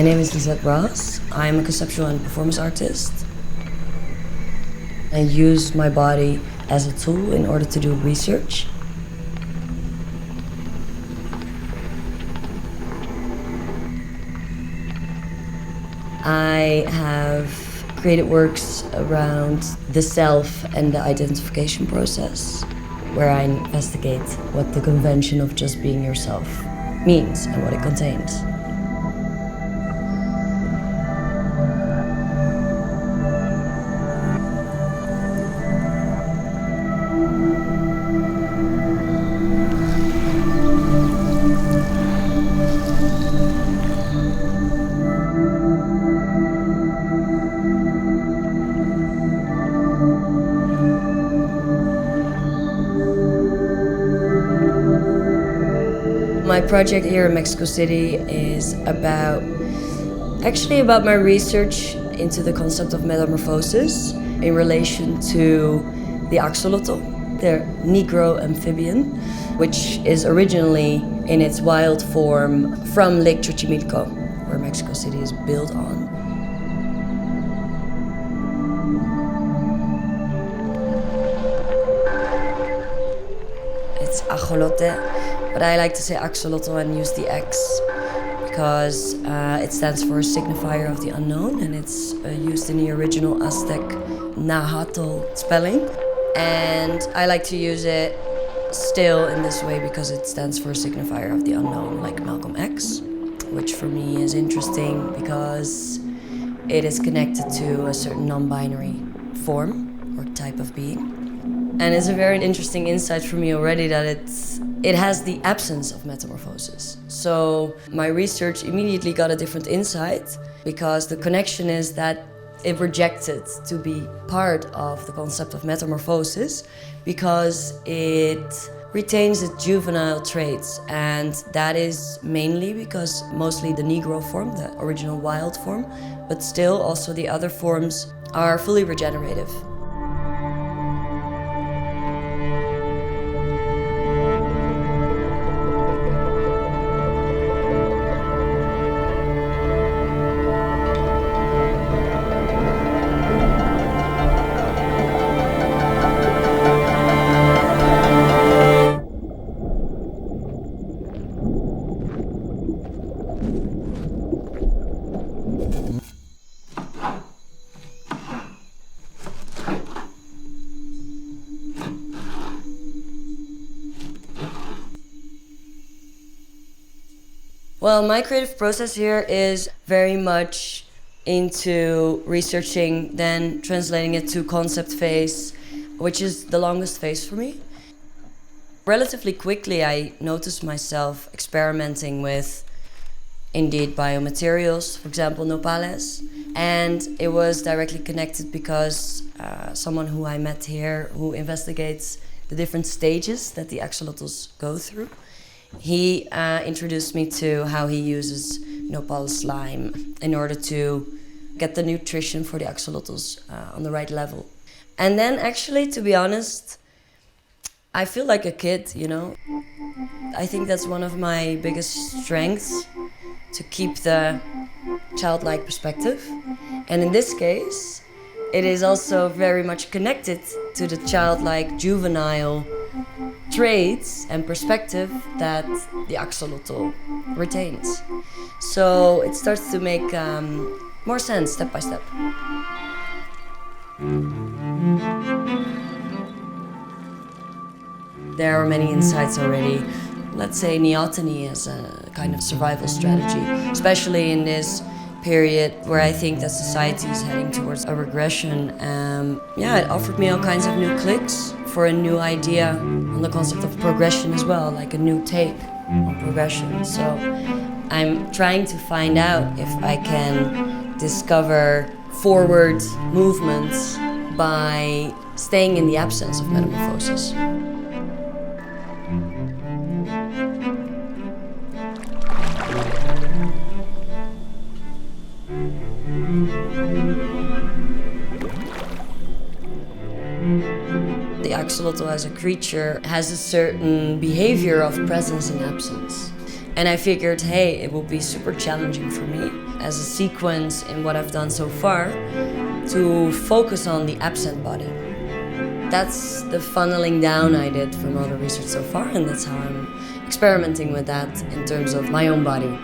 My name is Lisette Ros. I'm a conceptual and performance artist. I use my body as a tool in order to do research. I have created works around the self and the identification process, where I investigate what the convention of just being yourself means and what it contains. My project here in Mexico City is actually about my research into the concept of metamorphosis in relation to the axolotl, the Negro amphibian, which is originally in its wild form from Lake Xochimilco, where Mexico City is built on. It's ajolote, but I like to say axolotl and use the X because it stands for signifier of the unknown, and it's used in the original Aztec Nahuatl spelling. And I like to use it still in this way because it stands for signifier of the unknown, like Malcolm X, which for me is interesting because it is connected to a certain non-binary form or type of being. And it's a very interesting insight for me already that it has the absence of metamorphosis. So my research immediately got a different insight because the connection is that it rejected to be part of the concept of metamorphosis because it retains its juvenile traits, and that is mainly because mostly the Negro form, the original wild form, but still also the other forms are fully regenerative. Well, my creative process here is very much into researching, then translating it to concept phase, which is the longest phase for me. Relatively quickly, I noticed myself experimenting with, indeed, biomaterials, for example, nopales. And it was directly connected because someone who I met here, who investigates the different stages that the axolotls go through, he introduced me to how he uses nopal slime in order to get the nutrition for the axolotls on the right level. And then actually, to be honest, I feel like a kid, you know. I think that's one of my biggest strengths, to keep the childlike perspective. And in this case, it is also very much connected to the childlike juvenile traits and perspective that the axolotl retains. So it starts to make more sense step by step. There are many insights already. Let's say neoteny is a kind of survival strategy, especially in this period where I think that society is heading towards a regression. It offered me all kinds of new clicks for a new idea on the concept of progression as well, like a new take on progression. So I'm trying to find out if I can discover forward movements by staying in the absence of metamorphosis. The axolotl as a creature has a certain behavior of presence and absence. And I figured, hey, it will be super challenging for me as a sequence in what I've done so far to focus on the absent body. That's the funneling down I did from all the research so far, and that's how I'm experimenting with that in terms of my own body.